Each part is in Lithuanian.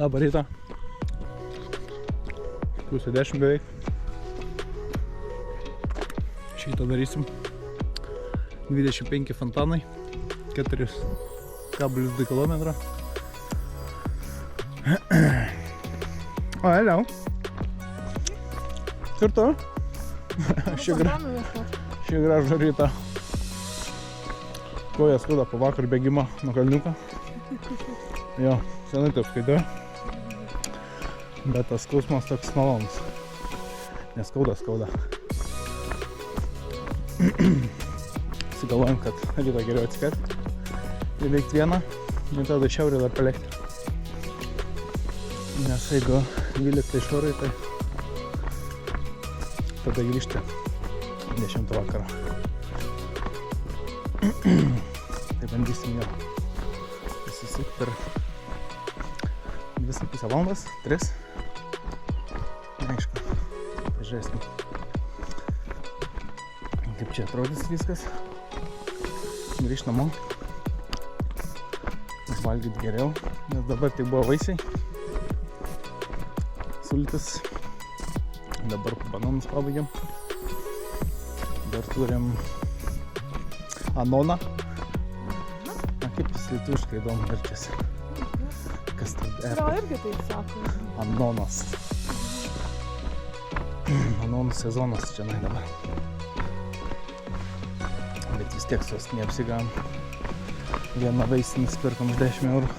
Labą rytą. Pusė 10 beveik. Šitą darysim. 25 fontanai. 4,2 km. O, hello. Kur tu? Šį gražų rytą. Koja skauda po vakar bėgimo nuo kalniuko. Jo, senai taip skaidau. Bet tas skausmas toks malonus. Neskauda, skauda. Sigalvojam, kad rytą geriau atspėti. Įveikti vieną, ir tada šiaurį dar palikti. Nes jeigu 12 išorai, tai tada grįžti 10 vakarą. Tai bandysim jo įsisukti per 2,5 valandas, 3. Aišku, pažiūrėsim, kaip čia atrodys viskas. Grįžt namo, valgyti geriau, nes dabar tai buvo vaisiai, sultis, dabar bananus pabaigiam, dar turim anoną, kaip jis lietuviškai įdomu verčiasi, kas tai Gal irgi taip sako. Anonas, anonų sezonas čia dabar, bet vis tiek sos neapsigavom. Vieną vaisinį spirkom už 10 eurų.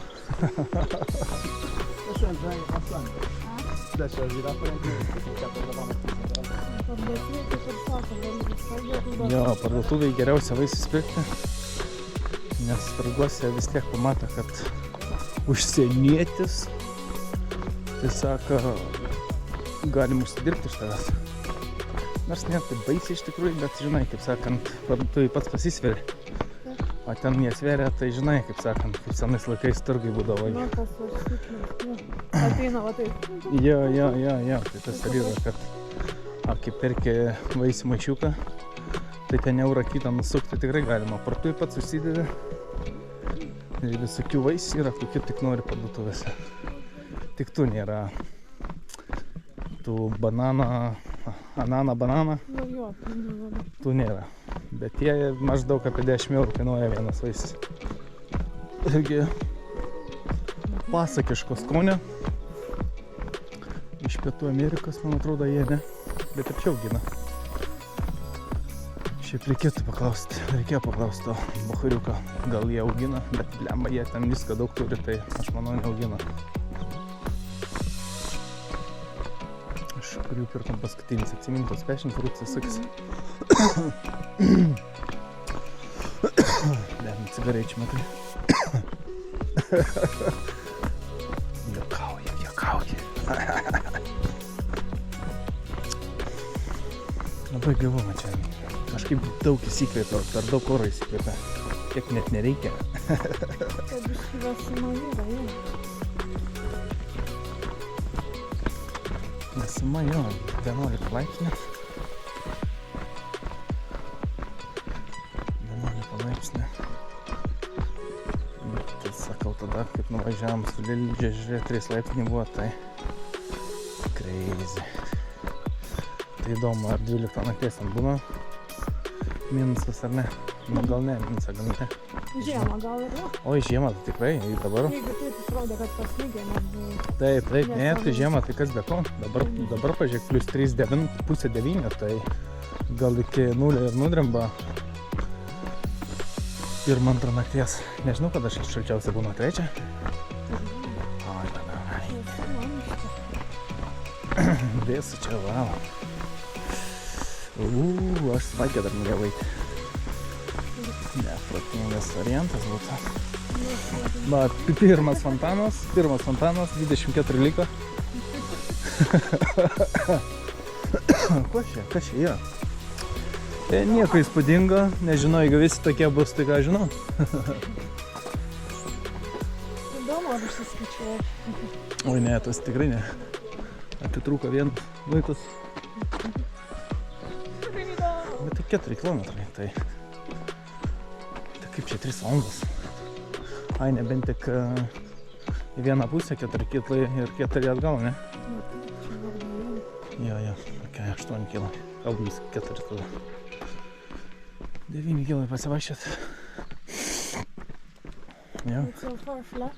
Jo, parduotuviai geriausia vaisius pirkti, nes turguose vis tiek pamato, kad užsienietis, tai sako, galim užsidirbti iš tavęs. Nors nėra taip baisiai iš tikrųjų, bet žinai, kaip sakant, parduotuvai pats pasisveri. O ten jie sveria, tai žinai, kaip sakant, kaip senais laikais turgai būdavo. Nu, kas aš tikrai. Ateina va taip. Jo, tai tas ir yra, kad kai perki vaisių maišiuką, tai ten eurą kitą nusukti tikrai galima. Parduotuvai pats užsidedi. Ir visokių vaisių yra, kokie tik nori parduotuvėse. Tik tų nėra. Tų bananą, bananą. Nu jo, Tų nėra. Bet jie maždaug apie 10 eurų kainuoja vienas vaisius. Irgi pasakiško skonio. Iš Pietų Amerikos, man atrodo, jie ne. Bet ir čia augina. Šiaip reikėtų paklausti, reikėjo paklausti to bachariuko. Gal jie augina, bet blemba, jie ten viską daug turi, tai aš manau neaugina. Kurių pirkom paskutinis, atsimintos passion fruit sasuks. Dėm cigarečių matai. Juokauja. Labai gavu, čia. Kažkaip daug įsikvėpia, per daug oro įsikvėpia. Tiek net nereikia. kad biškį vėsuma yra, jau. Nesuma jo, 11 laipsnių. 11 laipsnių. Bet sakau, tada, kaip nuvažiavom su Lilidžia, žiūrė, 3 laipsnių buvo, tai crazy. Tai įdomu, ar 12 nakties ant būna minusas ar ne? Nu, gal ne, minusą gal ne. Žiemą gal ir ne. Oi, žiemą, tai tikrai, dabar. Jeigu taip atrodo, kad pasnygė, net... Taip, ne, tai žiemą, tai kas be ko. Dabar pažiūrėk, plus 3,9, pusė 9, tai gal iki 0 ir nudremba 1-2 nakties. Nežinau, kada šalčiausia būna 3. Oi, vėsu čia, wow. Aš savaitę dar norėjau eiti. Neprotingas variantas būtų. Va, pirmas fontanas, 24 liko. Kas čia yra? Nieko įspūdingo, nežinau, jeigu visi tokie bus, tai ką žinau. Įdomu, ar išsiskaičiuoju. Oi ne, tas tikrai ne. Atitrūko vienas vaikas. Bet tai 4 kilometrai, tai kaip čia 3 valandas. Ai, nebent tik į vieną pusę, 4 kilai ir 4 atgal, ne? Nu, tai čia vardu. Jo, okay, 8 kilai. Kalbais 4 tada. 9 kilai pasivaikščiot. Jo. It's so far flat.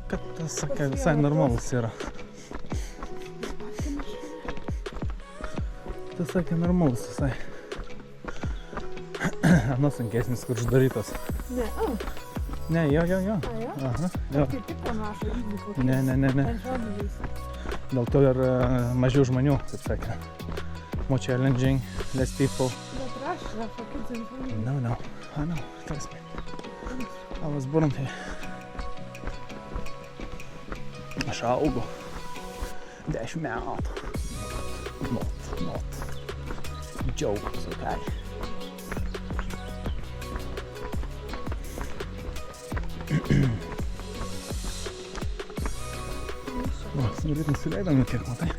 Kad tas, sakė, visai normalus yra. Tas, sakė, normalus visai. Anas sunkesnis, kur uždarytas. Ne, Ne, jo. a, jo? Aha, jo. Kaip tik panašu į kokį. Ne. Ten žodžiais. Dėl to ir mažiau žmonių, kaip sakė. More challenging, less people. Bet Russia for kids and family. No, I know, trust me. I was born here. Aš augau 10 metų. Not. Jokes, okay. O, ir nusileidom kiek, matai.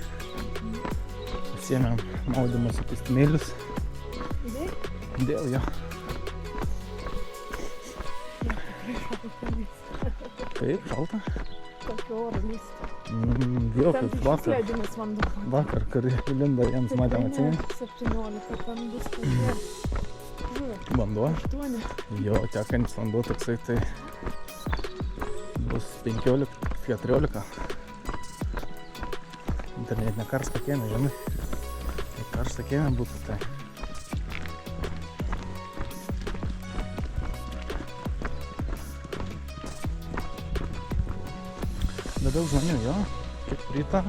Pasiėmėm maudymosi kostiumėlius. Idai? Dėl jo. Taip, šalta. Tokio oro lysti. Jo, Ten kaip tik vakar. slėdinis vanduo. Vakar, kur įlinda jiems matėm, atsimeni. 17, ten bus tokie. Žiūrėk, Vanduo. 8. Jo, tekantis vanduo toksai, tai bus 15-14. Dar net ne karsta kiemė, žinai. Jei karsta kiemė būtų, tai. Bet daug žmonių, jo, kaip rytą.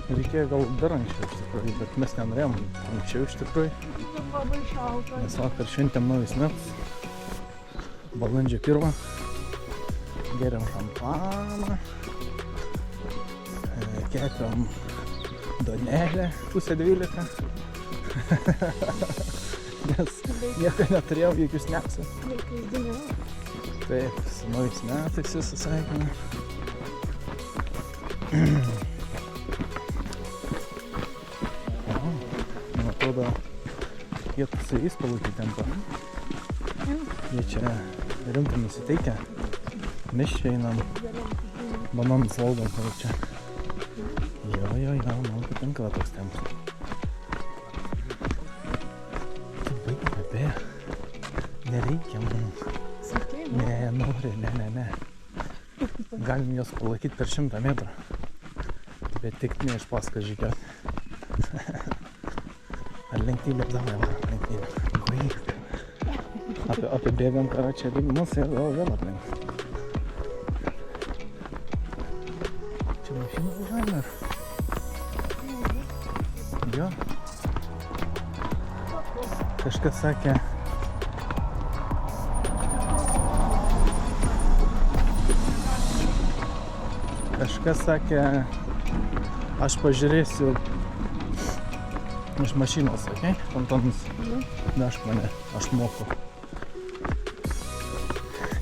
Reikėjo gal dar anksčiau iš tikrųjų, bet mes nenorėjom anksčiau iš tikrųjų. Labai šalta. Mes vakar šventėm naujus metus. Balandžio 1. Geriam šampaną. Kepėm duonelę 11:30. Nes nieko neturėjau, jokių sneksų. Vaikais dinero. Taip, su naujais metais visą sveikinam. Man atrodo, jie su jais palaikyti tenka. Jie čia rimtai nusiteikę. Mes čia einam, bananus valgom, tai čia. Jo, man patinka toks tempas. Tu baigi bebė. Nereikia mums. Sakei, Nenori, ne. Galim jos palaikyti per 100 metrų. Bet tik ne iš paskos žygiuot. Ar lenktynė, davai, lenktynė. Greit. Apibėgam, čia link mus ir vėl aplink. Čia mašina važiuojame ar? Jo. Kažkas sakė. Kažkas sakė, aš pažiūrėsiu iš mašinos, okei? Fontanus. Nešk mane, aš moku.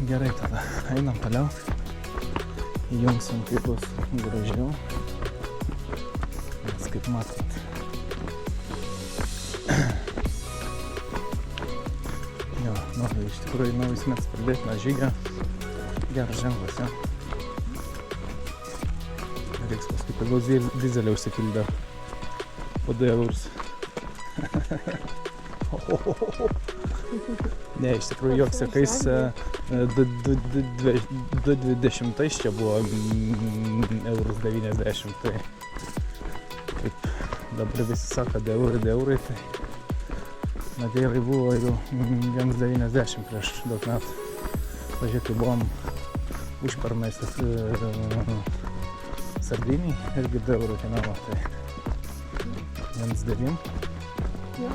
Gerai tada, einam toliau. Įjungsim, kaip bus gražiau. Nes kaip matot. Jo, iš tikrųjų naujus metus pradėti nuo žygio. Geras ženklas, jo. Reiks paskui pagal dizelį užsipildė po 2 eurus. Ne, iš tikrųjų joks sekais 2,20 čia buvo eurus 90, tai kaip dabar visi sako 2 eurai, tai Madeirai buvo jau 1,90 prieš daug metų. Pažiūrėk, kai buvom užpernais Sardinijai, irgi 2 eurų kainavo, tai 1,9. jo,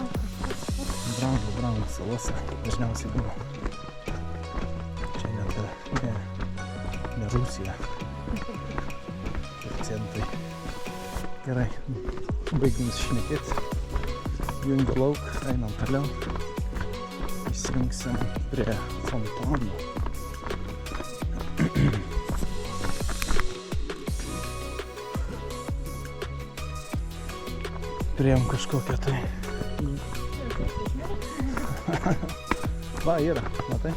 Brangu salose dažniausiai buvo. Čia net ne Rusija. Centai. Gerai, baigim šnekėti. Jungia lauk, einam toliau. Įsirinksim prie fontanų. Priėjom kažkokią tai. Va, yra, matai?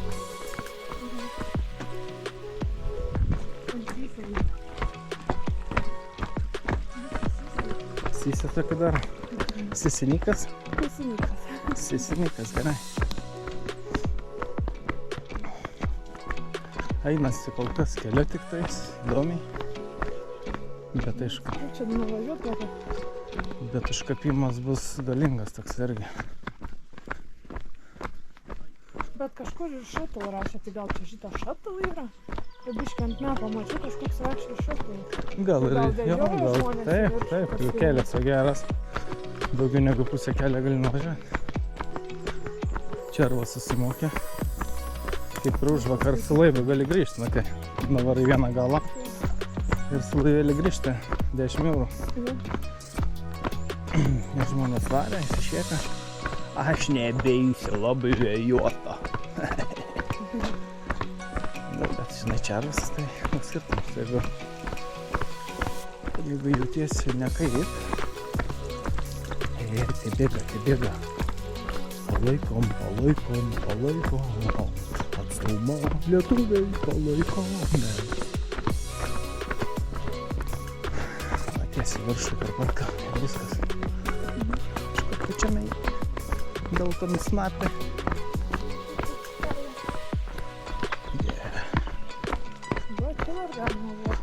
Sisė tokia dar. Sisinikas. Pasinikas. Sisinikas, gerai. Einasi kol kas keliu tik tais, įdomiai. Bet aišku, Čia nuvažiuot kokio. bet užkapimas bus galingas toks irgi. Bet kažkur ir šatul rašė, tai gal čia šitą šatul yra? Tai biškį ant mepo mačiau kažkoks rašė šatul. Gal ir, Gal jo, vežioja gal, žmonės taip, ir taip, paskui- jau kelias o geras. Daugiau negu pusę kelio gali nuvažiuoti. Čia arba susimokė. Kaip ir už vakar su laivu gali grįžti, matai. Dabar į vieną galą. Ir su laivėlį grįžti 10 eurų. Ir žmonės varė, įsišėka. Aš nebeisiu, labai vėjuota. Nu, bet žinai, čarvas, tai skirtumas. Jeigu jautiesi nekaip, tai bėga. Palaikom. Atstumą lietuviai palaikom. Tiesiai viršų per parką ir viskas. Kažkur pučiamai geltonį snapę. Va, čia dar galima buvo.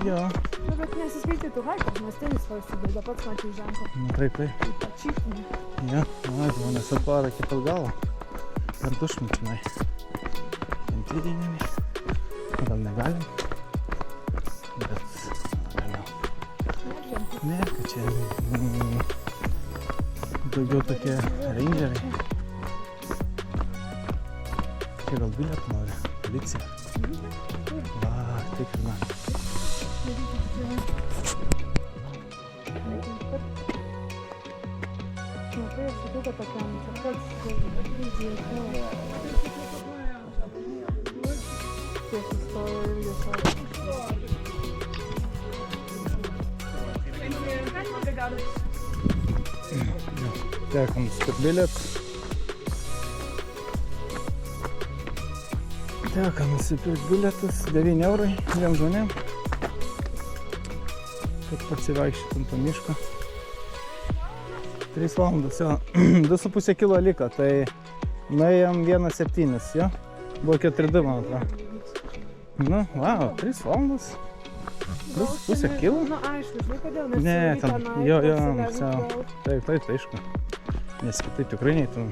Jo, Nu, bet nesiskaitytų haikas, nes tenis prasideda, pats mačiau ženklą. nu taip. Pačytinį. Jo, žmonės atvarą iki pat galo. Per dušmučinai. Kentydinėmi. Gal negalim. Bet, vėliau. Ne, kad čia daugiau tokie rangeriai. Čia gal bilietų nori, policija. Va, tikrina. Nu, tai aš sakiau, kad tokiam, čia pats tiesiai stojo ir jis sako. Teko nusipirkt bilietus. Teko nusipirkt bilietus 9 eurai dviem žmonėm. Kad pasivaikščiotum po mišką. 3 valandas, jo. 2,5 kilo liko, tai nuėjom 1,7, jo. Buvo 4,2, man atrodo. Nu, wow, 3 valandas. 2,5 kilo? Na, aišku, žinai, kodėl, nes Ne, į ten, tenai jo, prasileidžiu sau. gal. Taip, aišku. Nes kitaip tikrai neitum.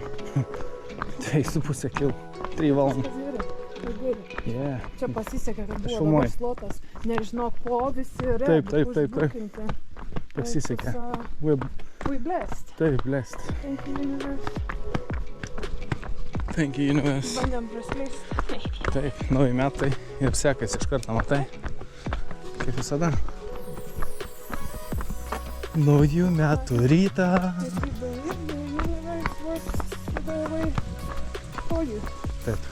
2,5 kilo. 3 valandų. Viskas gerai, tai gerai. Yeah. Čia pasisekė, kad buvo Šumoj. dabar slotas. Nežinau, ko visi Taip, taip. užbukinti. Pasisekė. We blessed. Taip, blessed. Thank you, universe. Thank you, universe. Bandėm praskleisti. Taip, nauji metai ir sekasi iš karto, matai. Kaip visada. Naujų metų rytą. If you believe the universe works the way for you. Taip,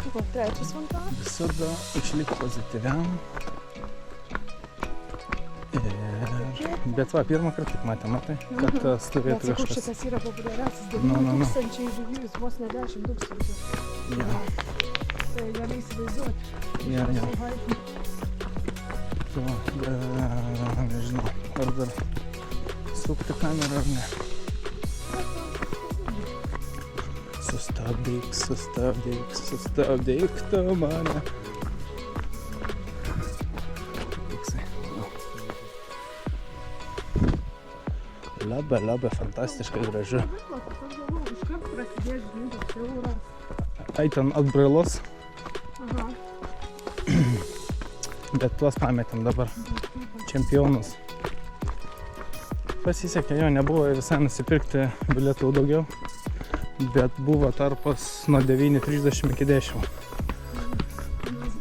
Buvo trečias fontanas. visada išlik pozityviam. Bet va, pirmą kartą tik matėm, matai, kad stovėtų Bet sakau, kažkas. šitas yra populiariausias. Nu. 9000 views, vos ne 10 tūkstančių. Jo, Tai gali įsivaizduoti. jo. Tu, nežinau, ar dar sukti kamerą ar ne. Sustabdyk tu mane. Fiksai. Labai fantastiškai gražu. Iškart prasidės žinutės euras. Ai ten atbrailos, Aha. bet tuos pametėm dabar. Čempionus. Pasisekė, jo, nebuvo visai nusipirkti bilietų daugiau, bet buvo tarpas nuo 9:30 iki 10.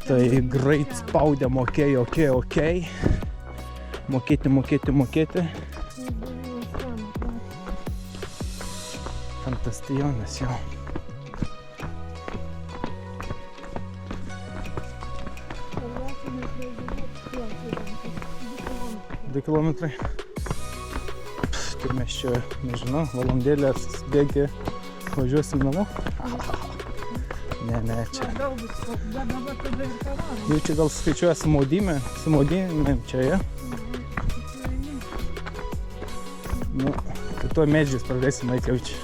Tai greit spaudė, mokėjo, okei. Mokėti. Fantastijonas jau. Du kilometrai. Tai mes čia, nežinau, valandėlės bėgi, važiuosim namo. Ne, čia. Jau čia gal skaičiuoja su maudymėm čia, ja? Nu, tai tuo medžiais pradėsim eiti jau čia.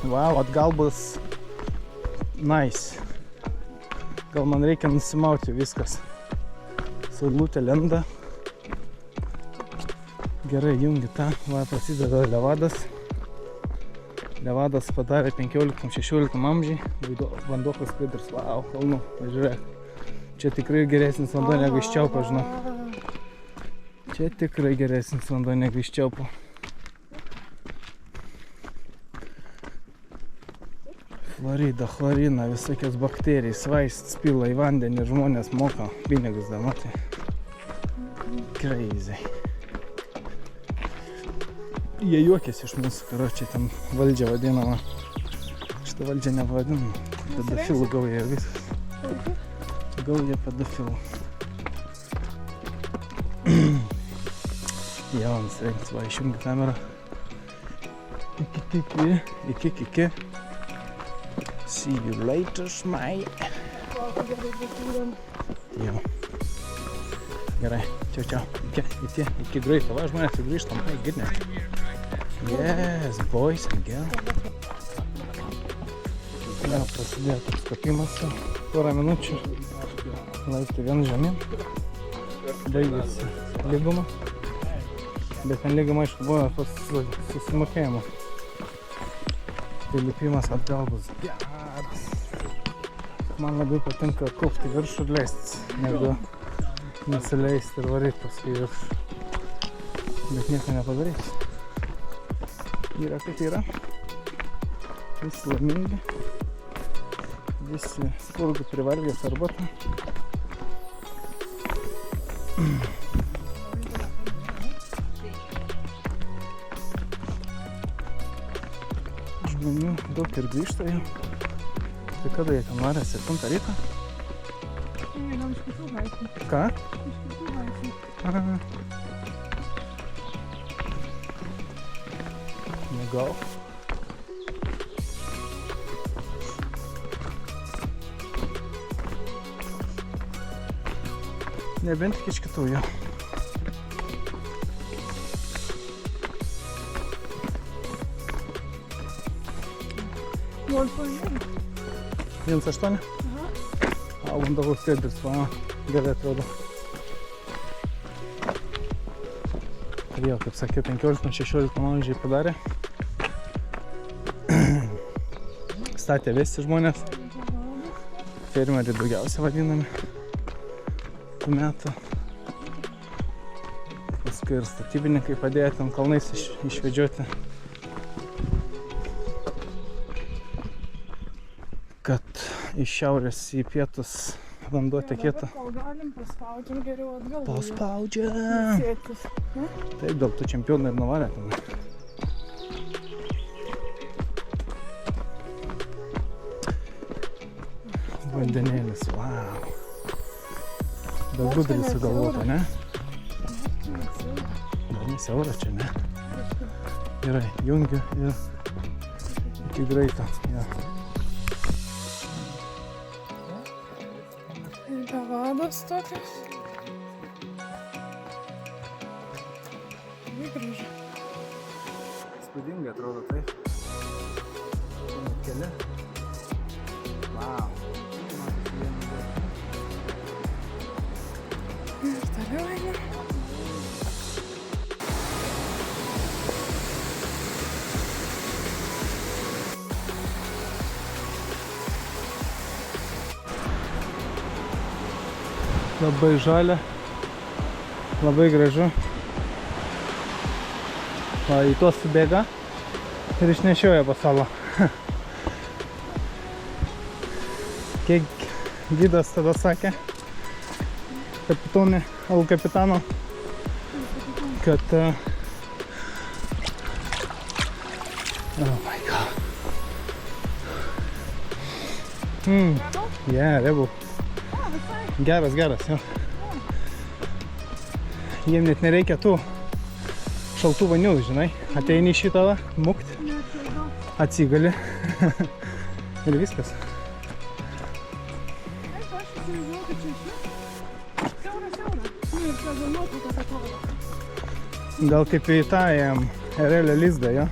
Wow, atgal bus nice. Gal man reikia nusimauti viskas. Saulutė lenda. Gerai, jungi tą. Va, prasideda levadas. Levadas padarė 15-16 amžiai. Vanduo paskridars. Wow, kalnu. Žiūrėk. Čia tikrai geresnis vanduo negu iš čiaupo, žinau. Čia tikrai geresnis vanduo negu iš čiaupo. Florida, chlorina, visokios bakterijas, vaistus pila į vandenį ir žmonės moka pinigus damoti. Crazy. Jie juokėsi iš mūsų, karočią, ten valdžia vadinama. Šitą valdžią nevadinama. Pedofilų gauja viskas. Gauja pedofilų. Jaunas rengtis, va, išjungi kamerą. Iki. See you later, mate. Jau. Gerai, čiau. Iki greito. Va, žmonės jau grįžtam. My goodness. Yes, boys and girls. Ja, prasidėjo toks kopimas. Porą minučių. Laiptai vien žemyn. Baigėsi lyguma. Bet ten lyguma, aišku, buvo pas susimokėjimu. Tai lipimas atgal bus geras. Man labai patinka kopti viršų ir leistis, negu nusileisti ir varyti paskui viršų. Bet nieko nepadarys. Yra kaip yra. Visi laimingi. Visi spurgų privalgės arbatą. Žmonių daug ir grįžta jau. Tai kada jie ten varė? 7 ryto? Ne, gal iš kitų laipsnių. Ką? Iš kitų laipsnių. Aha. Negal. Nebent tik iš kitų jau. Nors pažiūrėjau. 1,8? Aha. Valandavau sėdris, va, gerai atrodo. Jo, kaip sakiau, 15-16 amžiai padarė. Statė vesti žmonės. Fermeriai daugiausia vadinami. Tų metų. Paskui ir statybininkai padėjo ten kalnais išvedžioti. Kad iš šiaurės į pietus vanduo tekėtų. Kol galim, paspaudžiam geriau atgal. Paspaudžiam! Sėtis. Taip, dėl tų čempionų ir nuvarė ten. Vandenėlis, wow. Daug gudriai sugalvota, ne? Dar nesiaura čia, ne? Gerai, jungiu ir iki greito. Ja. Levadas tokios. Labai gražu. Spūdingai atrodo, taip. Net keli. Wow. Ir toliau eina. Labai žalia, labai gražu. Va, į tuos subėga ir išnešioja po salą. Kiek gidas tada sakė, kapitonė, al kapitano, kad oh my god. Yeah, rebel. Geras, jo. Jiem net nereikia tų šaltų vanių, žinai. Ateini šitą va, mukt, atsigali ir viskas. Taip, aš įsivaizduoju, kad čia išvis siaura. Nu ir tada nuotraukas atrodo. Gal kaip į tą erelio lizdą, jo?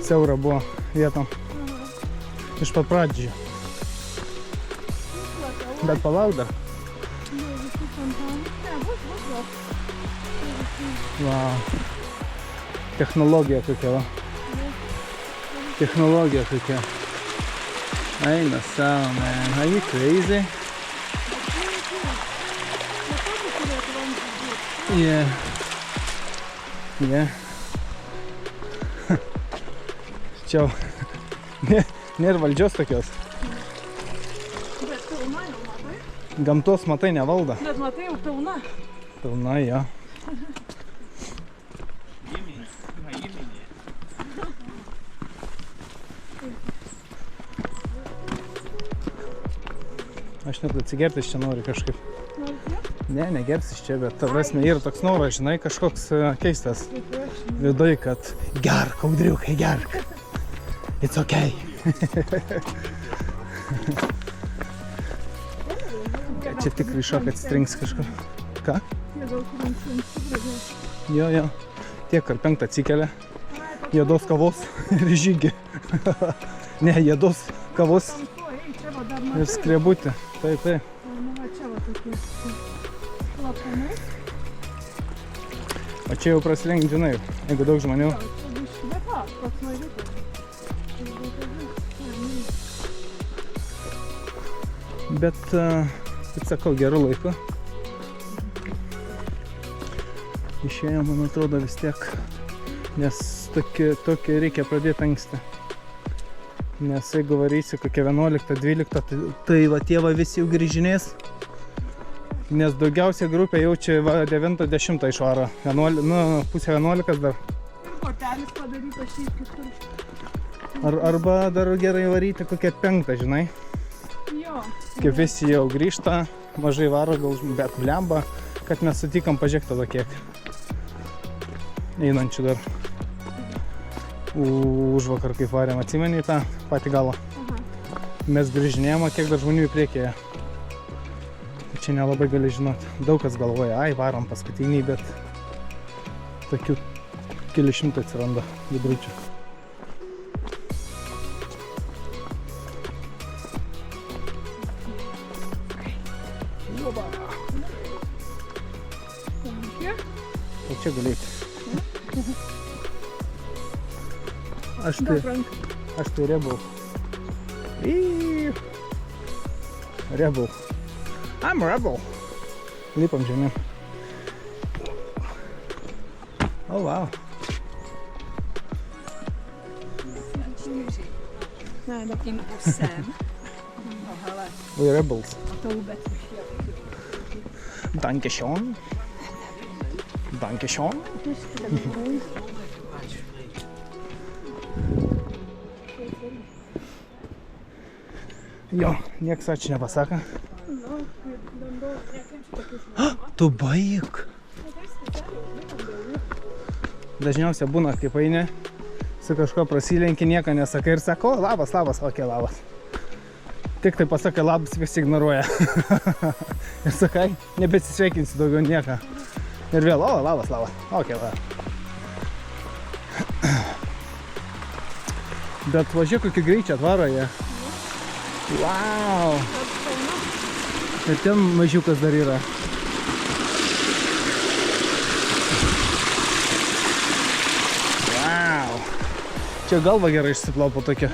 Siaura buvo vietom. Iš pat pradžių. Bet palauk dar. Wow. Technologija kokia, va. Technologija kokia. Eina savo, man. Are you crazy? Yeah. Yeah. Čia nėra valdžios tokios. Bet pilna jau matai. Gamtos matai nevaldo. Bet matai jau pilna. Pilna, jo. Aš net atsigertis čia noriu kažkaip. Ne, negersis čia, bet ta prasme yra toks noras, žinai, kažkoks keistas viduj, kad gerk, audriukai, gerk. It's okay. Čia tikrai šok atstrings kažkur. Ką? Jo. Tiek ar 5 atsikelia. Jėdos kavos ir žygį. Ne, jėdos kavos ir skrebutį. Taip. O čia jau prasilenk, žinai, jeigu daug žmonių. Bet, kaip sakau, gerų laikų. Išėjom, man atrodo, vis tiek, nes tokį reikia pradėti anksti. Nes jeigu varysi kokią 11-12, tai va tie va visi jau grįžinės. Nes daugiausiai grupė jau čia 9-10 išvaro. Pusė 11 dar. Ir kortelis padaryta šiaip kažkur. Arba dar gerai varyti kokią 5, žinai. Jo. Kaip visi jau grįžta, mažai varo, gal bet blemba, kad mes sutikom pažiūrėk tada kiek. Einančių dar. Užvakar kaip varėm, atsimeni tą patį galą. Mes grįžinėjom, kiek dar žmonių į priekėje. Čia nelabai gali žinoti. Daug kas galvoja, ai varom paskutinį, bet tokių keli šimtai atsiranda vidručių. O čia galėti. Aš tai rebel. Rebel. I'm a rebel. Lipam žemyn. Oh wow. Ainakin Sam. We're rebels. Taubet. Danke schön. Danke schön. Jo, nieks ačiū nepasaka. Tu baig! Dažniausiai būna, kaip eini, su kažko prasilenki, nieko nesakai ir sako, labas, okei, labas. Tik tai pasakai labas, visi ignoruoja. Ir sakai, nebesisveikinsi daugiau nieką. Ir vėl, labas, okei, labas. Bet važiuok, kokį greičį atvaro jie. Wow! Ir ten mažiukas dar yra. Wow! Čia galva gerai išsiplau po tokia.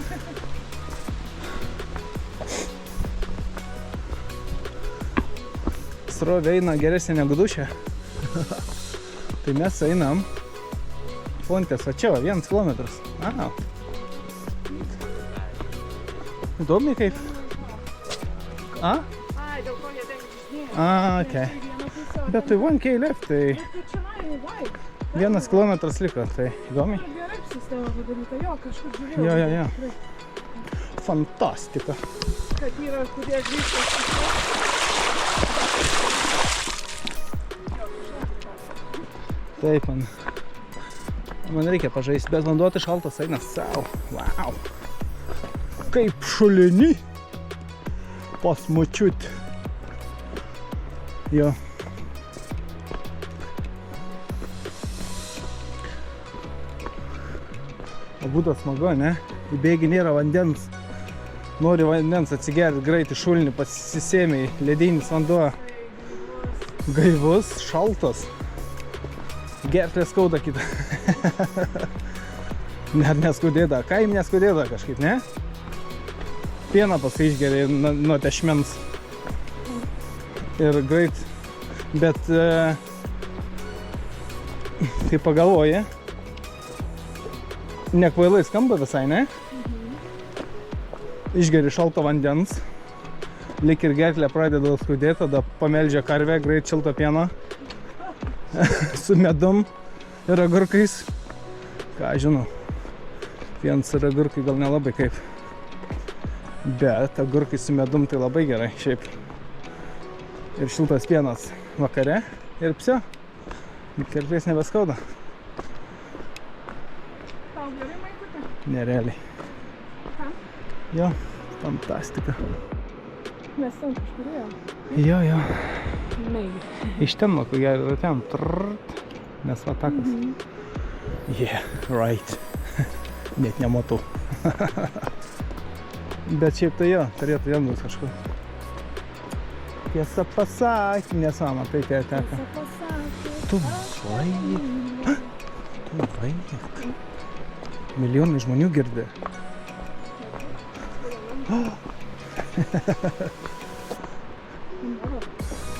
Srovė eina geresnė negu dušė. Tai mes einam. Fontės, va čia va, 1 kilometras. Įdomi kaip? Ai, dėl ko jie ten išdėjo. Okei. Bet tai 1K left, tai Bet čia nainį vaik. 1 kilometras liko, tai įdomi. Gerai sistema padaryta, jo, kažkur žiūrėjau. Jo. Fantastika. Kad yra, kurie grįžta. Taip, man reikia pažaisti, bet vanduo tai šaltas eina savo. Wow. Kaip šulini pas močiutį. Jo. O būtų smagu, ne? Įbėgi nėra vandens. Nori vandens atsigerti greitai šulinį, pasisėmė ledinis vanduo. Gaivus, šaltas. Gerklė skauda kitą. Net neskaudėda. Kaim neskaudėda kažkaip, ne? Pieną paskui išgeri nuo tešmens. Ir greit. Bet kai pagalvoji, nekvailai skamba visai, ne? Išgeri šalto vandens, lik ir gerklė pradeda skaudėti, tada pameldžia karvę, greit šiltą pieną su medum ir agurkais. Ką žinau, pienas ir agurkai gal nelabai kaip, bet agurkai su medum tai labai gerai šiaip. Ir šiltas pienas vakare ir psio, gerklės nebeskauda. Tau gerai, Maikutė? Nerealiai. Ką? Jo, fantastika. Mes ten kažkur ėjom. Jo. Meigi. Iš ten, ko gero, ten. Trrrt. Nes va takas. Yeah, right. Net nematau. Bet šiaip tai jo, turėtų jam būt kažkur. Tiesą pasakė, nesama, tai kai teka. Tu vaik. Milijonai žmonių girdi.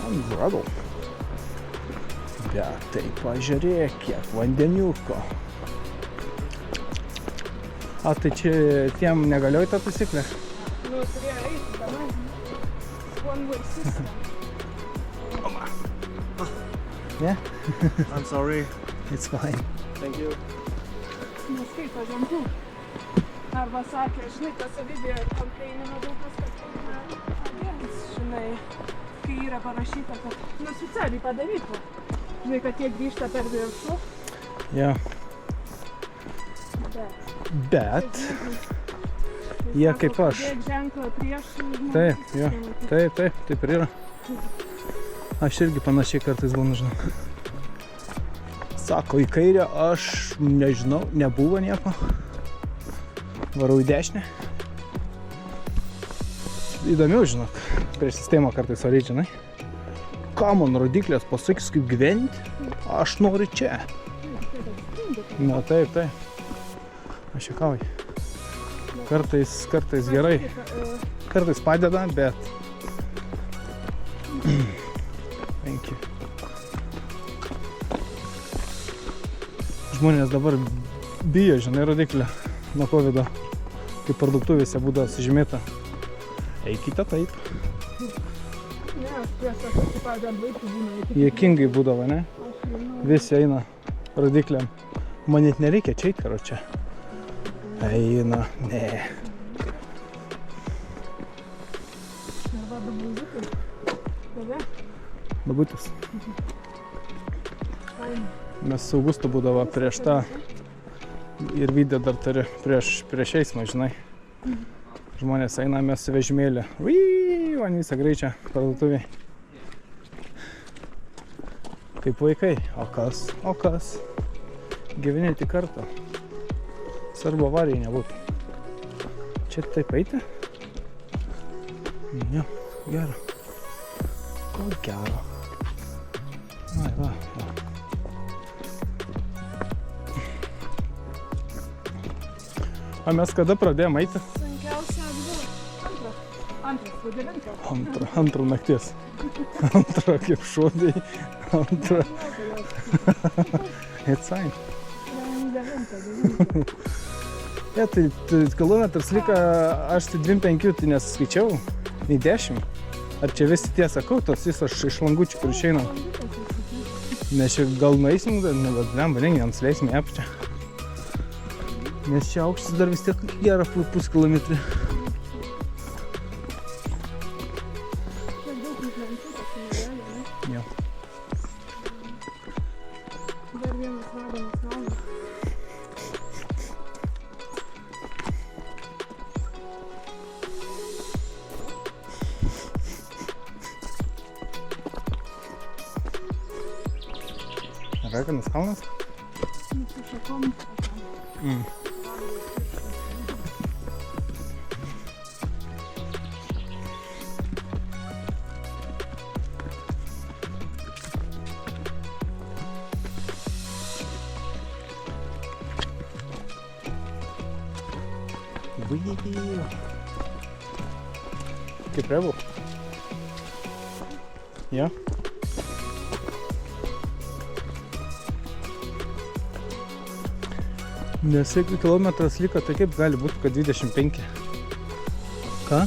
Angrado. Bet tai pažiūrėk, kiek vandeniuko. A, tai čia tiem negalioja ta taisyklė? Nu, turėjo eiti tenai. One way system. Yeah? I'm sorry. It's fine. Thank you. Neskaito ženklų. Arba sakė, žinai, tose video kompleinimo daug kas, kad agents, žinai, kai yra parašyta, kad specialiai padarytų. Žinai, kad jie grįžta per viršų. Jo. Bet jie kaip aš. Padėk ženklą prieš žmonės. Taip, jo. Taip ir yra. Aš irgi panašiai kartais būnu, žinau. Sako, į kairę aš nežinau, nebuvo nieko. Varau į dešinę. Įdomiau, žinok, prieš sistemą kartais varyt, žinai. Ką man rodiklės pasakys, kaip gyventi? Aš noriu čia. Na, taip. Aš juokauju. Kartais gerai. Kartais padeda, bet... Thank you. Žmonės dabar bijo, žinai, rodiklę nuo COVID-o. Kaip parduotuvėse būdavo sužymėta. Eikite taip. Ne, aš tiesą, kad pavyzdžiui, vaikų būna. Jėkingai būdavo, ne? Visi eina rodiklėm. Man net nereikia čia eit, karo čia. Eina, ne. Arba dabuzikai. Tave? Babutis. Fain. Mes su Augustu būdavo prieš tą ir video dar turi prieš eismą, žinai. Žmonės eina, mes su vežimėlį. Van visą greičią parduotuviai. Kaip vaikai. O kas? Gyveni tik kartą. Svarbu avarijai nebūtų. Čia taip eiti? Ne, gero. Ko gero? Ai, va. A mes kada pradėjom eiti? Sunkiausia buvo. Antras, po 9. Antrą nakties. Antrą kaip šodai. Antrą. It's fine. 9. Ja, tai kilometras liko, aš tai 2,5 tai nesuskaičiau, nei 10. Ar čia visi tie sakau, tos visos iš langučių, kur išeina. Nes čia gal nueisim, bet nengi, nusileisim į apačią. Nes čia aukštis dar vis tiek gerą puskilometrį. Jo. Dar vienas vagonas kalnas. Raganas kalnas? Su šakom. Kaip revu? Jo? Nes jeigu kilometras liko, tai kaip gali būti, kad 25? Ką?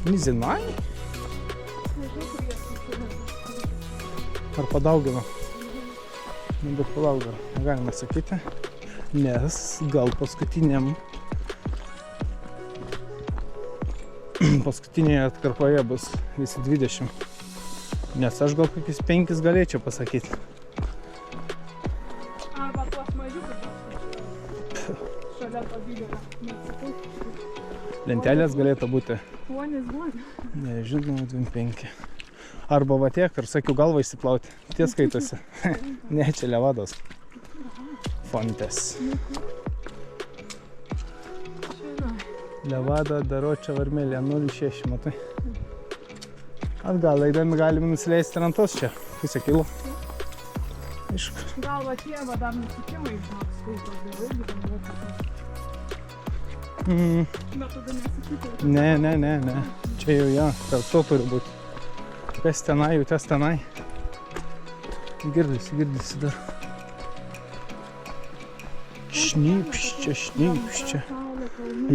Nežinai? Ar padaugino? Bet palauk dar, negalime sakyti, nes gal paskutinėje atkarpoje bus visi 20. Nes aš gal kokius 5 galėčiau pasakyti. Arba tuos mažiukus šalia to didelio. Lentelės galėtų būti, Puonis buvo. nežinau, 25. Arba va tiek, ir sakiau, galvą įsiplauti. Tie skaitosi. Ne, čia Levados. Fontes. Levada, Daročia, Varmelė, 0,6, matai. Atgal, eidami galime nusileisti rantos čia, pusę kilo. Aišku. Gal va tie, va dar nusikimai, žinok, skaitos, gal irgi ten buvo kažkas. Bet tada nesakyti. Ne. Čia jau jo, tarp to turi būti. Kas tenai, jau tas tenai. Girdisi dar. Šnypščia.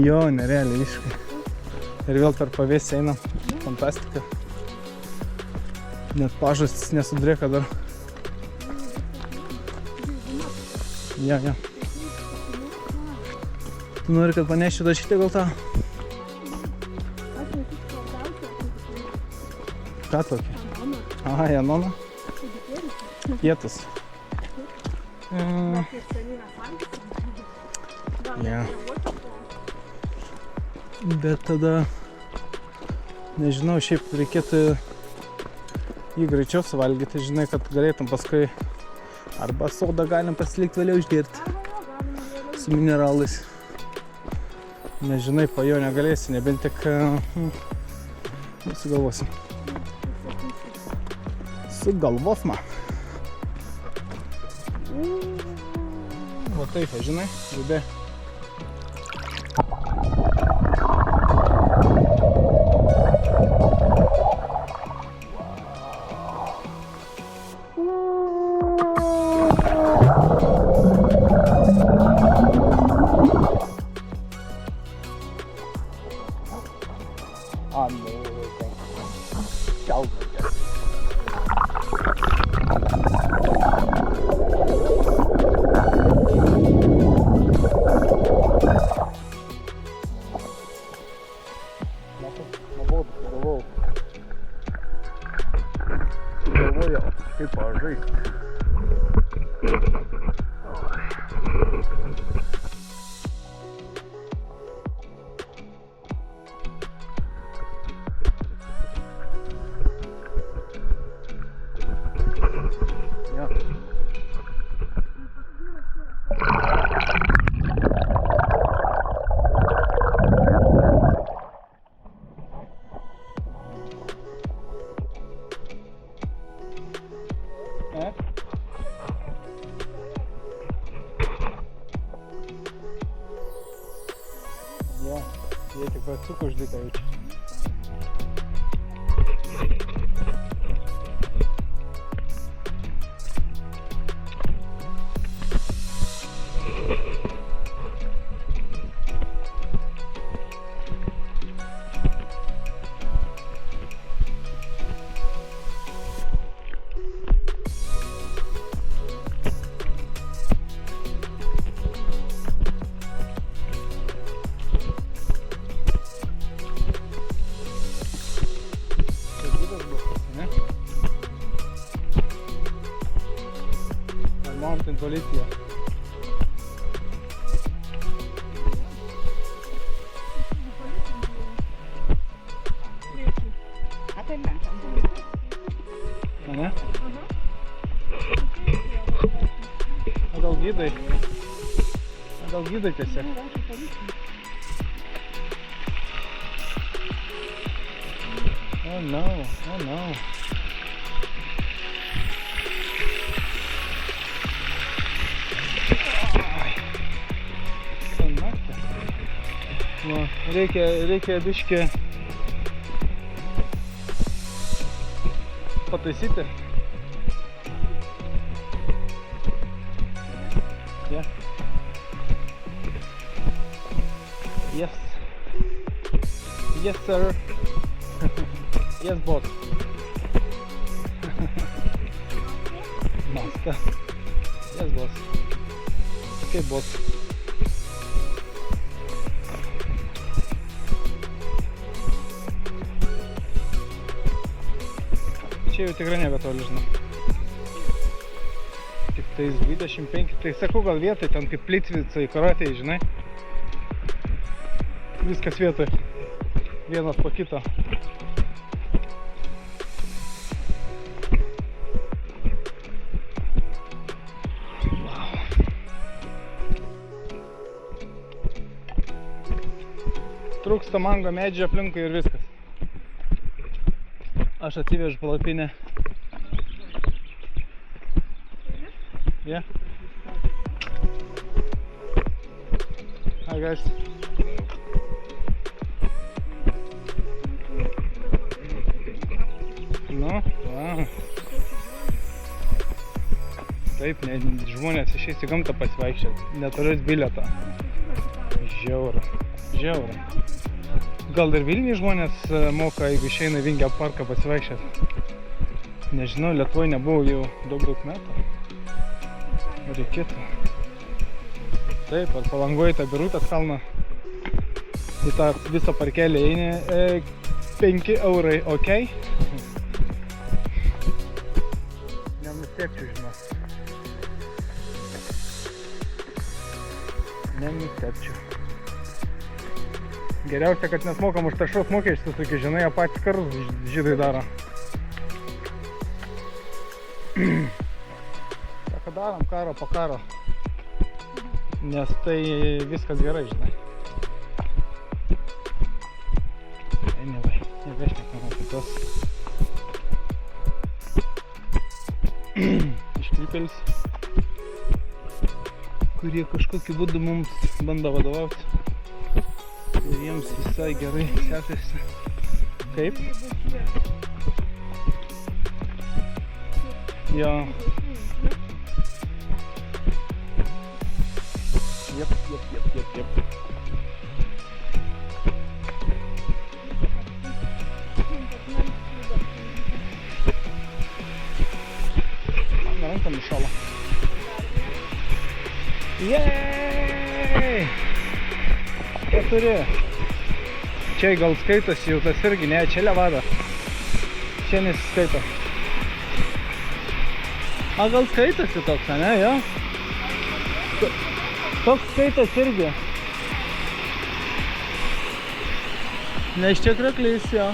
Jo, nerealiai visiškai. Ir vėl per pavėsį einam. Fantastika. Net pažastis nesudrėka dar. Jo. Tu nori, kad panešiu dažyti gal tą? Ką tokį? Aha, Janona. Pietus. Ja. Bet tada, nežinau, šiaip reikėtų jį greičiau suvalgyti, žinai, kad galėtum paskui arba sodą galim pasilikti vėliau išgerti su mineralais. Nežinai, po jo negalėsi, nebent tik sugalvosim. Sugalvosma. Va taip, žinai, žudė. Kaip pažaisti. Jie tik pasuk uždėka jaučiu. Mountain policija. Ne? Gal gydai? Gal gydai tiesiog? Oh no. Reikia biškį pataisyti. Yeah. Yes. Yes, sir. Yes, boss. Maska. Yes, boss. Okay, boss. Čia jau tikrai nebetoli, žinau. Tik tais 25, tai sakau gal vietoj, ten kaip Plitvicai, karatei, žinai. Viskas vietoj. Vienas po kito. Wow. Trūksta mango medžių aplinkui ir viskas. Aš atsivežu palapinę. Yeah. Hi guys. Nu, va. Taip, žmonės išeis į gamtą pasivaikščioti. Neturės bilietą. Žiaura. Žiaura. Gal ir Vilniuje žmonės moka, jeigu išeina į Vingio parką pasivaikščioti. Nežinau, Lietuvoje nebuvau jau daug metų. Reikėtų. Taip, ar Palangoje tą Birutės kalną. Į tą visą parkelį eini 5 eurai, ok? Nenustepčiau, žinau. Nenustepčiau. Geriausia, kad mes mokam už taršos mokesčius, tokie, žinai, jie patys karus žydai daro. Sako, darom karo po karo. Nes tai viskas gerai, žinai. Anyway, nebešnekam apie tos iškrypėlis, kurie kažkokiu būdu mums bando vadovauti. Ir jiems visai gerai sekasi. Kaip? Jo. Jep. Man rankom iššalo. Jeeeey! 4. Čia gal skaitosi jau tas irgi, ne, čia levada. Čia nesiskaito. A gal skaitosi toks, ne, jo? Toks skaitas irgi. Ne, iš čia kraklys, jo.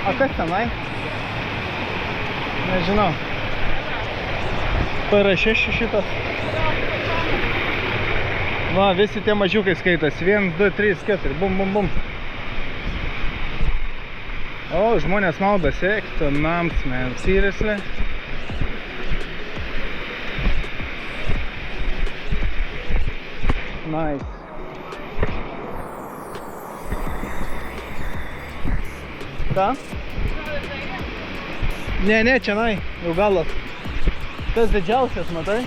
A kas tenai? Nežinau. PR6 šitas. Va, visi tie mažiukai skaitas. 1, 2, 3, 4. Bum, bum, bum. O, žmonės maudosi. Ektonams, man. Seriously? Nice. Ką? Ne, čianai, jau galas. Tas didžiausias, matai?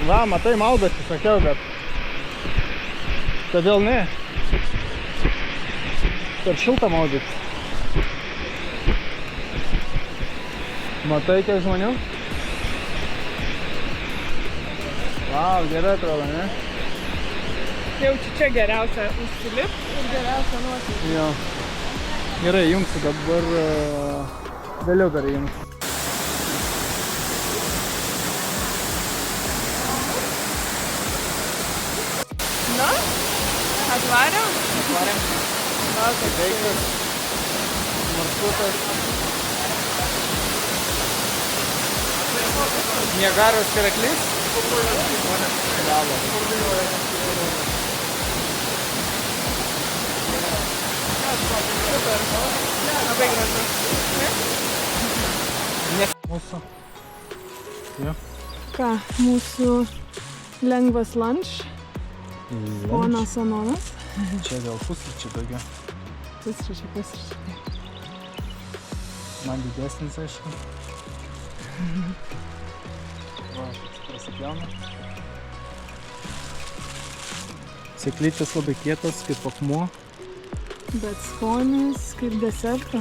Va, matai, maudosi, sakiau, bet kodėl ne? Per šiltą maudytis. Matai, kiek žmonių? Vau, gerai atrodo, ne? Jau čia geriausia užsilip ir geriausia nuotraukti. Jo. Gerai, jungsiu dabar, vėliau dar jungsiu. Na, atvarėm? Atvarėm. Na, tai Veiktas, maršrutas. Niagaros karaklys. Bravo. Super. Labai gražu. Mūsų. Jo. Ką, mūsų lengvas lunch. Ponas Anonas. Čia gal pusryčių daugiau. Pusryčiai. Man didesnis, aišku. Va, prasipjauna. Sėklytės labai kietos, kaip akmuo. Bet skonis kaip deserto.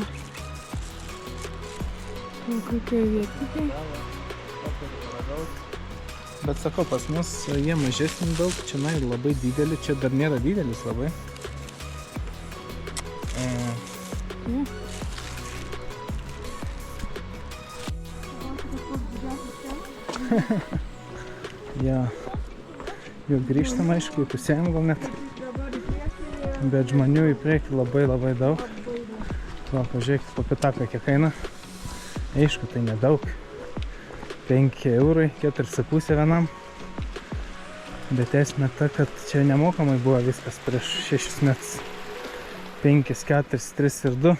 Kokie vietikai. Bet sakau, pas mus jie mažesni daug, čia labai dideli, čia dar nėra didelis labai. Ja. Jau grįžtam, aišku, įpusėjom gal net. Bet žmonių į priekį labai daug. Va, pažiūrėkit, po pitaką kiek eina. Aišku, tai nedaug. 5 eurai, 4,5 vienam. Bet esmė ta, kad čia nemokamai buvo viskas prieš 6 metus. 5, 4, 3 ir 2.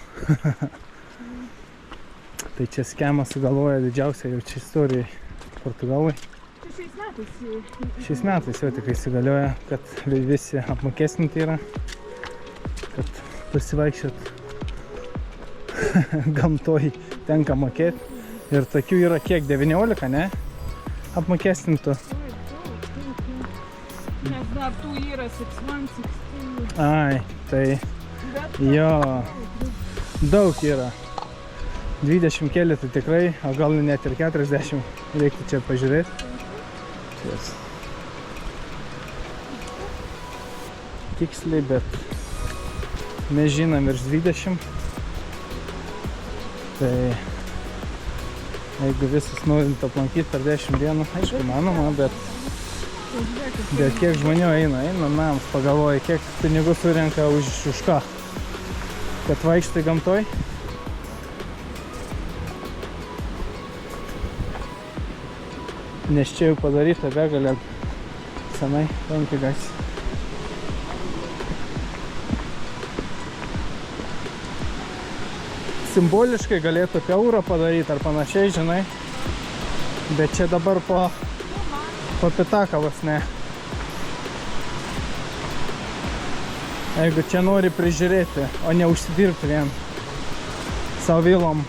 Tai čia skemą sugalvoja didžiausia jau čia istorijai Portugalai. Šiais metais jau tik įsigalioja, kad visi apmokestinti yra, kad pasivaikščiot gamtoj tenka mokėti. Ir tokių yra kiek, 19, ne? Apmokestintų. Nes dar tų yra 6, 16. Ai, tai jo, daug yra. 20 keli tai tikrai, o gal net ir 40, reiktų čia pažiūrėti. Ties. Tiksliai, bet mes žinom virš 20. Tai jeigu visus norint aplankyti per 10 dienų, aišku, manoma, bet kiek žmonių eina nams, pagalvoja, kiek pinigų surenka už ką, kad vaikštai gamtoj. Nes čia jau padaryta begalė senai lankydais. Simboliškai galėtų apie eurą padaryti ar panašiai, žinai. Bet čia dabar po pitaką vos ne. Jeigu čia nori prižiūrėti, o ne užsidirbti vien savo vilom.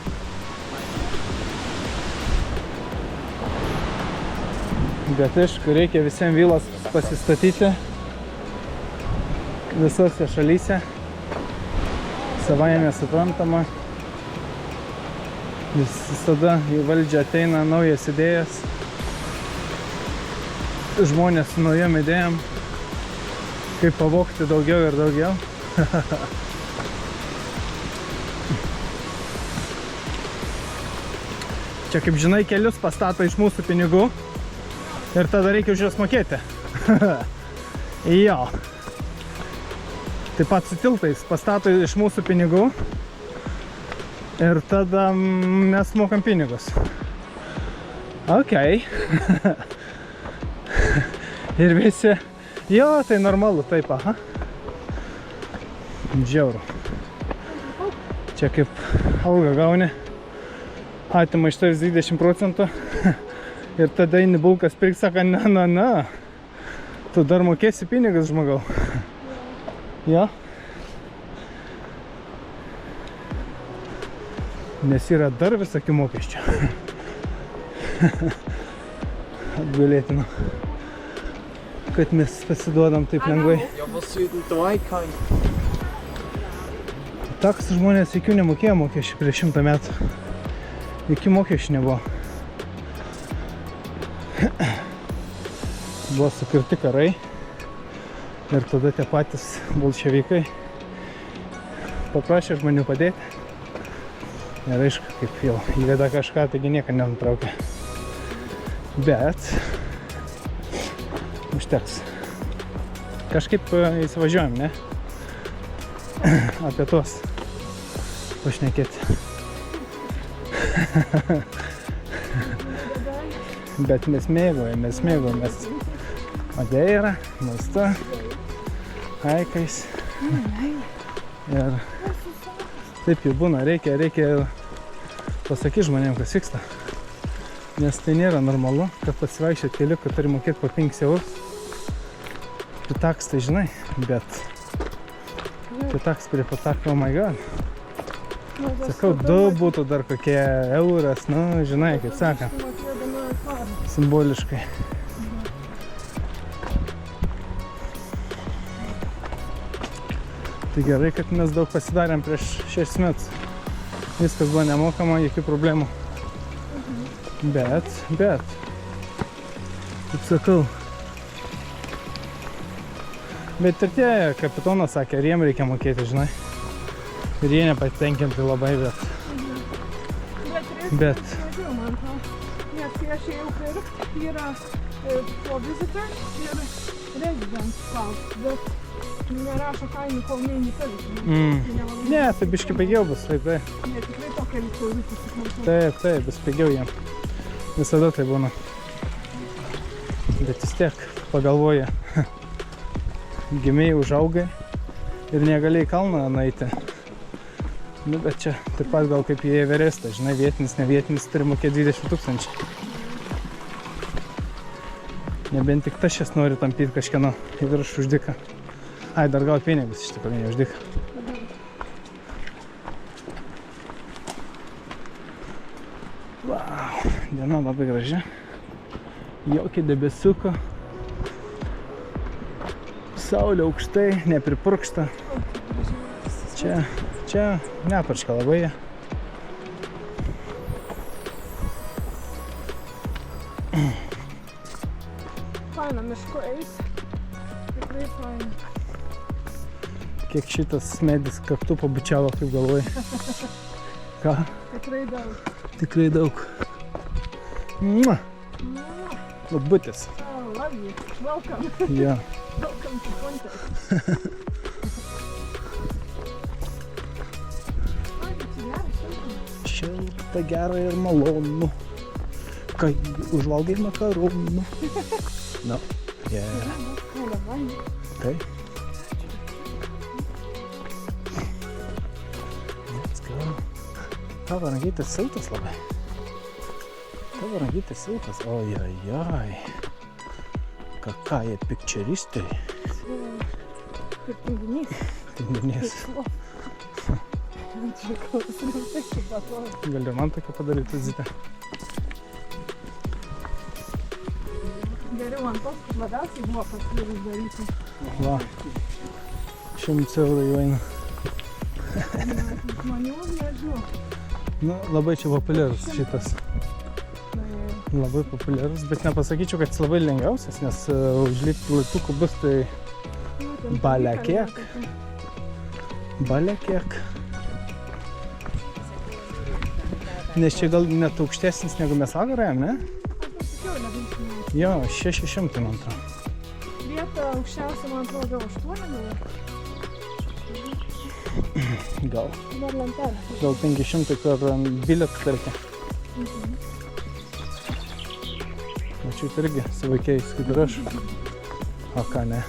Bet aišku, reikia visiems vilas pasistatyti visose šalyse. Savaime suprantama. Visada į valdžią ateina naujas idėjas. Žmonės su naujom idėjom. Kaip pavogti daugiau ir daugiau. Čia, kaip žinai, kelius pastato iš mūsų pinigų. Ir tada reikia už juos mokėti. Jo. Taip pat su tiltais pastato iš mūsų pinigų. Ir tada mes mokam pinigus. Ok. Ir visi. Jo, tai normalu, taip, aha. Žiauru. Čia kaip algą gauni. Atima iš tavęs 20%. Ir tada eini bulkas pirkt, sako, na. Tu dar mokėsi pinigus, žmogau. Jo. Nes yra dar visokių mokesčių. Atgalėtinu. Kad mes pasiduodam taip lengvai. Taksų žmonės jokių nemokėjo mokesčių prieš 100 metų. Jokių mokesčių nebuvo. Buvo sukurti karai. Ir tada tie patys bolševikai paprašė žmonių padėti. Ir aišku, kaip jau įveda kažką, taigi niekad nenutraukė. Bet užteks. Kažkaip įsivažiuojam, ne? Apie tuos pašnekėti. Bet mes mėgojamės Madeira, maistu, haikais. Ir taip jau būna, reikia pasakyti žmonėm, kas vyksta. Nes tai nėra normalu, kad pasivaikščioti keliu, kad turi mokėti po 5 eurus. Pitaks tai žinai, bet pitaks prie patako, oh my god. Sakau, 2 būtų dar kokie euras, nu, žinai, kaip saka, simboliškai. Tai gerai, kad mes daug pasidarėm prieš 6 metus. Viskas buvo nemokama, jokių problemų. Bet, kaip sakau. Bet ir tie kapitonas sakė, ir jiem reikia mokėti, žinai. Ir jie nepatenkinti labai, bet. Mažiau, man atrodo. Nes kai aš ėjau pirkti, yra po visitor ir residence house, bet nerašo kainų, kol neini pirkti. Ne, tai biški pigiau bus, tai. Ne, tikrai to kelis eurus susiklausau. Taip, bus pigiau jiem. Visada tai būna. Bet vis tiek pagalvoja. Gimėjai, užaugai ir negalėjai į kalną nueiti. Nu, bet čia taip pat gal kaip į Everestą, žinai, vietinis, ne vietinis, turi mokėti 20 000. Nebent tik tašės nori tampyti kažkieno į viršų už dyką. Ai, dar gal pinigus iš tikrųjų, ne už dyką. Wow, diena labai graži. Jokio debesiuko. Saulė aukštai, nepripurkšta. Čia neparška labai. Faina mišku eis. Tikrai faina. Kiek šitas medis kaktu pabučiavo, kaip galvoji. Ką? Tikrai daug. Tikrai daug. Mua! Labutis. Oh, love you. Welcome. Yeah. Welcome to Punta. Šilta, gera ir malonu, kai užvalgai makaronų. No, yeah. Okay. Let's go. Tavo rankytės siltas labai. Tavo rankytės siltas. Ojajaj. Какая пикчеристы. Kaip tinginys. Tinginys. Gal ir man tokia padaryti zitę. Geriau ant tos, kur labiausiai buvo paskirus daryti. Va. 100 eurų jau eina. Žmonių nežinau. Nu, labai čia populiarus šitas. Labai populiarus, bet nepasakyčiau, kad jis labai lengviausias, nes užlipti laiptukų bus tai balekiek. Balekiek. Nes čia gal net aukštesnis negu mes vagarėjom, ne? Jo, 600 man atrodo. Vieta aukščiausia, man atrodo, 8 Gal. Dar lentelė. Gal 500, kur bilietų tarkia. Mačiau irgi su vaikais, kaip ir aš. O ką ne.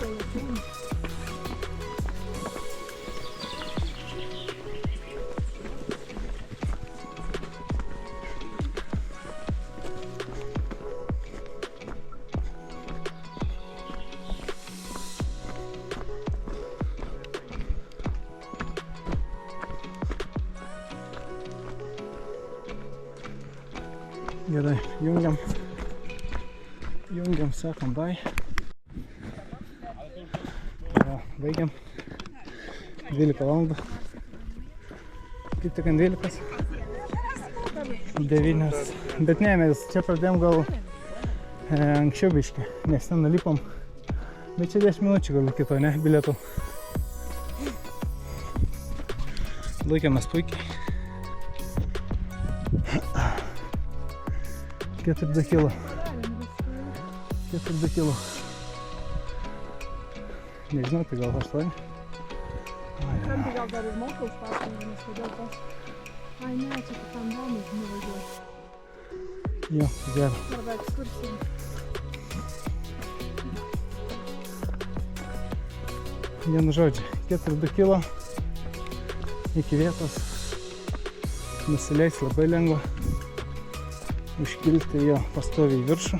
Gerai, jungiam, sakom bye. Va, baigiam. 12 valandų. Kaip tik ant 12. 9. Bet ne, mes čia pradėjom gal anksčiau biškį, nes ten nulipom. Bet čia 10 minučių gal kito, ne, bilietų. Laikėmės puikiai. 4 kilo. 4 kilo. Nežinau, tai gal 8. Ten tai gal dar ir moka už paslaugą, nes kodėl tas... Ai ne, čia kitam damai nuvažiuoju. Jo, gerai. Arba ekskursija. Vienu žodžiu, 4 kilo. iki vietos. Nusileis labai lengva. Užkilti jo pastoviai į viršų.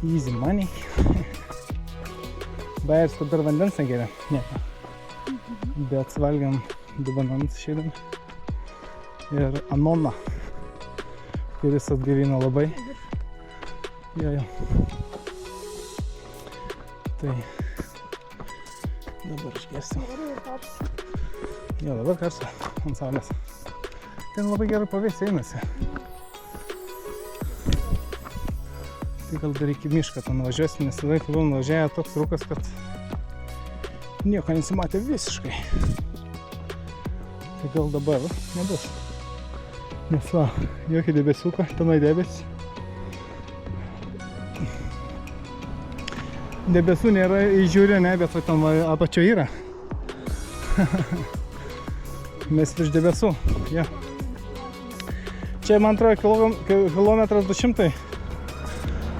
Easy money. Bairis, kur dar vandens negeria? Nieko. Bet suvalgiam 2 bananus išeidami. Ir anoną, kuris atgaivino labai. Jo. Tai dabar išgersim. Jo, dabar karšta ant saulės. Ten labai gerai pavėsiai einasi. Tai gal dar iki mišką ten nuvažiuosim, nes tada kai nuvažiavę toks rūkas, kad nieko nesimatė visiškai. Tai gal dabar nebus. Nes va, jokį debesiuką, tenai debesį. Debesų nėra įžiūrė, ne, bet va ten apačio yra. Mes virš debesų, ja. Čia, man atrodo, kilometras 200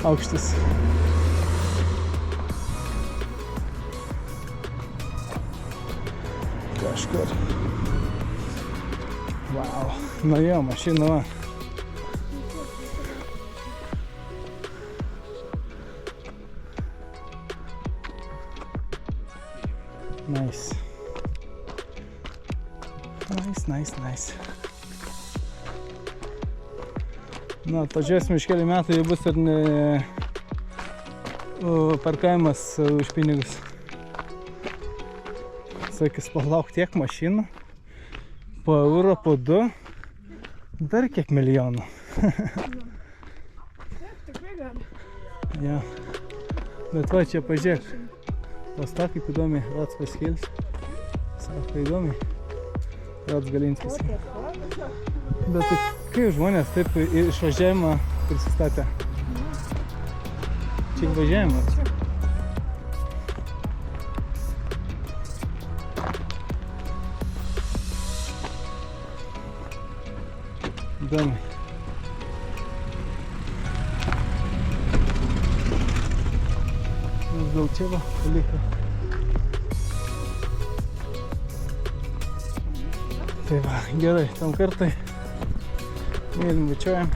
aukštis. Kažkur. Wow, nuėjo mašina, va. Nice. Nice. Na, pažiūrėsim, iš kelių metų jau bus ir parkavimas už pinigus. Sakys, palauk tiek mašinų, po eurą, po 2, dar kiek milijonų. Tikrai gali. Ja. Bet va, čia pažiūrėk. Pastav, kaip įdomiai, Rats Paskėlis. Sako, įdomiai. Rats Galinskis. Bet tai kaip žmonės taip išvažiavimą prisistatė? Čia įvažiavimą. Įdomiai. Gal čia va, paliko. Tai va, gerai, tam kartai. Mylim, bučiuojam.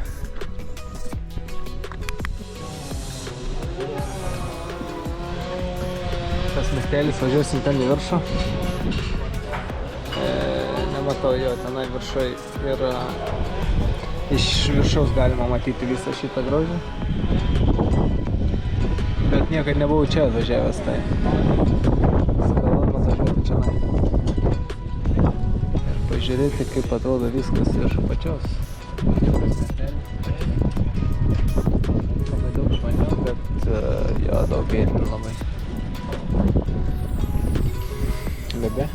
Tas miestelis, važiuosim ten į viršų. Nematau jo, tenai viršai ir iš viršaus galima matyti visą šitą grožį. Bet niekad nebuvau čia atvažiavęs, tai skaldamas atvažiuoti čia. Ir pažiūrėti, kaip atrodo viskas iš pačios. Labai daug žmonių, bet jo, daug vietų labai. Bebe?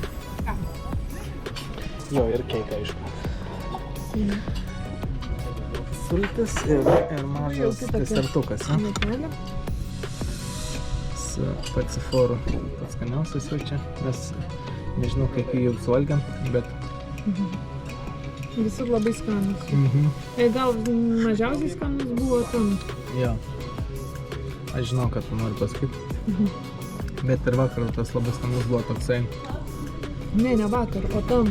Jo, ir keika, aišku. Sultis ir mažas desertukas. Su paciforu. Pats skaniausias jau čia. Mes nežinau, kaip jį jau suvalgiam, bet... Visur labai skanus. Gal mažiausiai skanus buvo tam? Jo. Aš žinau, kad tu nori pasakyti. Bet ir vakar tas labai skanus buvo toksai. Ne vakar, o tam,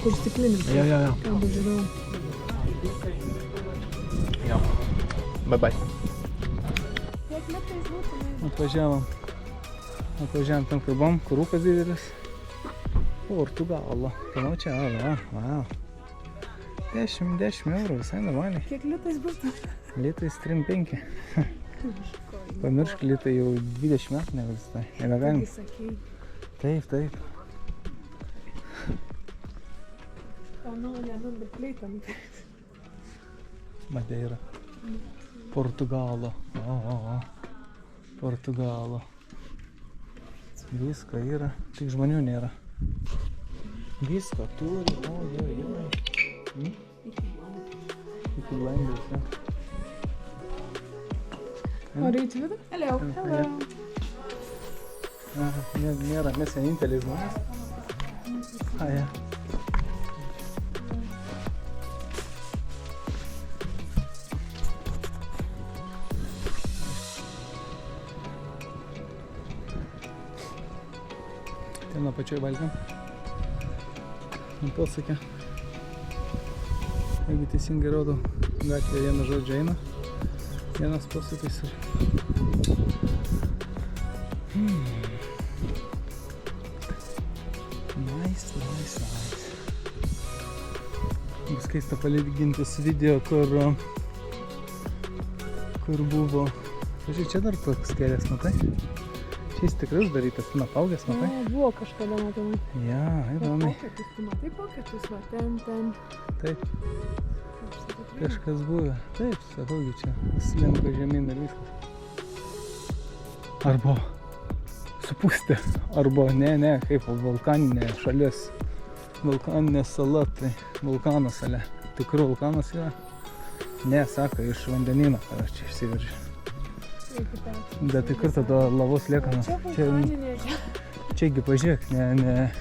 kur stiklinis. Jo. Ką dažiūrėjau. Jo. Bye. Kiek metais būtų? Atvažiavom tam, kur buvom, kur rūkas didelis. Portugalo. Kanau čia, wow. 10 eurų, visai normaliai. Kiek litais būtų? Litais 3,5. Pamiršk, litai jau 20 metų neegzistuoja. Nebegalim. Taip. Bet leitam. Madeira. Portugalo. Portugalo. Visko yra, tik žmonių nėra. Visko turi, ojoj. Iki blinders, ja. Ar eiti vidų? Hello. Nėra, mes vieninteliai žmonės. Ja. Ten apačioj valgiam. ant posūkio. Jeigu teisingai rodau, gatvėje vienu žodžiu eina. Vienas posūkis ir... Nice. Bus keista palyginti su video, kur buvo... Pažiūrėk, čia dar toks kelias, matai? Čia jis tikrai uždarytas, ten apaugęs, matai? Buvo kažkada, matau. Ja, įdomiai. Poketus, tu matai poketus, va, ten. Taip, kažkas buvo. Taip, sakaugi čia, slenka žemyn ir viskas. Arba supūstė, arba ne, kaip vulkaninė šalis. Vulkaninė sala, tai vulkano sale. Tikrų vulkanas yra? Ne, sako, iš vandenyno, ar čia išsiveržė. Bet tai kur tada lavos liekanos? Čia vulkaninė. Čiagi pažiūrėk, ne,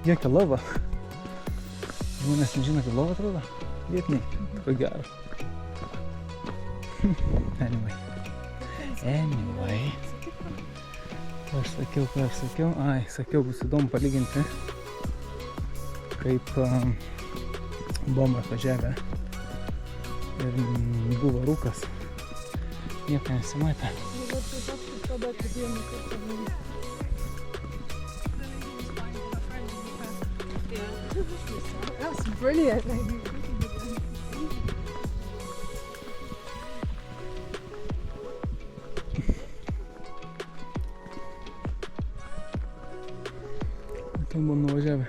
jokia lava. Žmonės nežino, kaip lava atrodo. Vietiniai, ko gero. Anyway. Aš sakiau, sakiau, bus įdomu palyginti, kaip buvom atvažiavę ir buvo rūkas. Nieko nesimatė. That's brilliant. Ten buvom nuvažiavę.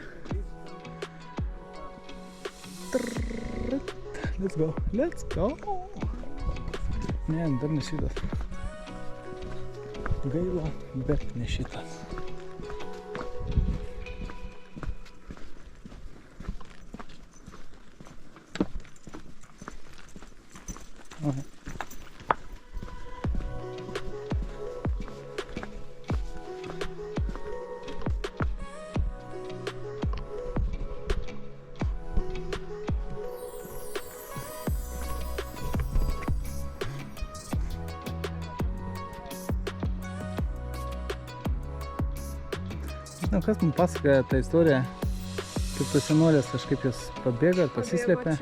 Let's go. Ne, dar ne šitas. Gaila, bet ne šitas. Aha. Žinau, kas man pasakoja tą istoriją, kaip tos senolės kažkaip jos pabėgo ir pasislėpė.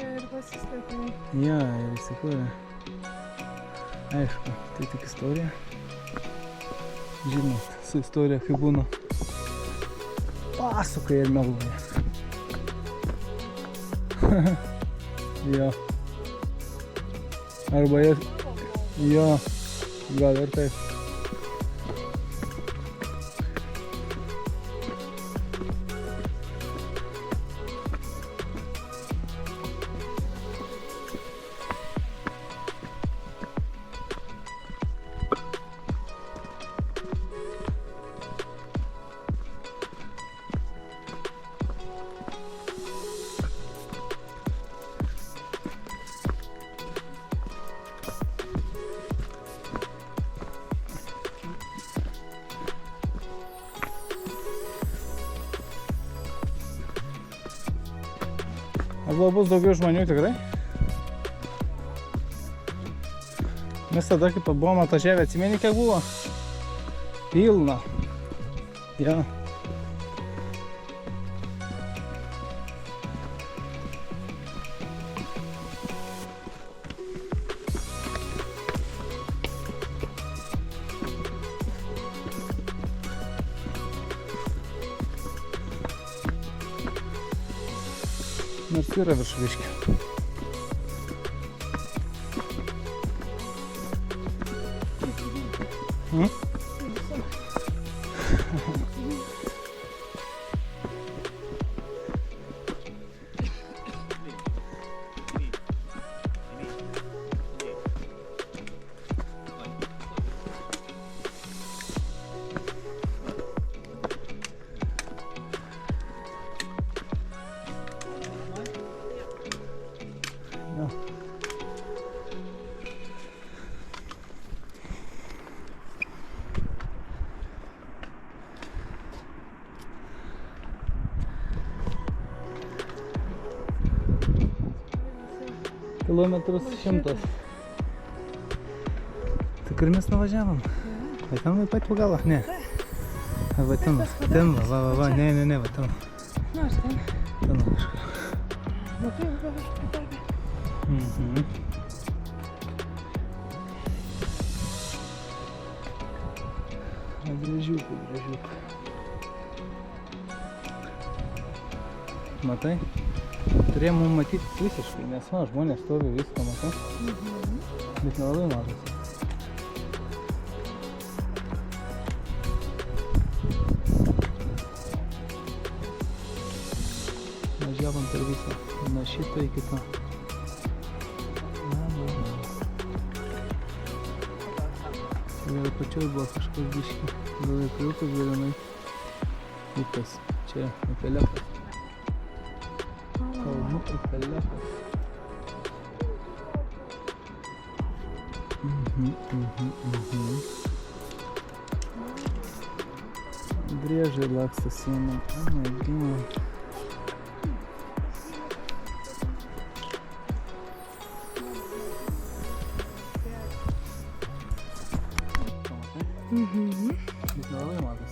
Ja, ir įsikūrė. Aišku, tai tik istorija. Žinot, su istorija kaip būna. Pasakoja ir meluoja. Jo. Arba jie... Jo, gal ir taip. Arba bus daugiau žmonių tikrai. Mes tada, kaip buvom atvažiavę, atsimeni, kiek buvo? Pilna. Ja. Nors yra virš biškį. Kilometrus 100. Tai kur mes nuvažiavom? Va ten taip pat po galą? Ne. Va ten, va, ne, va ten. Nu, aš ten. Ten, aš Ну ти вже питання. Угу. Дрежjuk, дрежjuk. Matai, turėjom matyti visiškai, nes va, žmonės stovi viską, matai, bet nelabai matosi. Važiavom per visą, nuo šito iki to. Gal pačioj buvo kažkas biški, gal įkliukas galimai upės, čia upelėkas. Kalnų upelėkas. Driežai laksto sienom, gimą. Bet nelabai mato.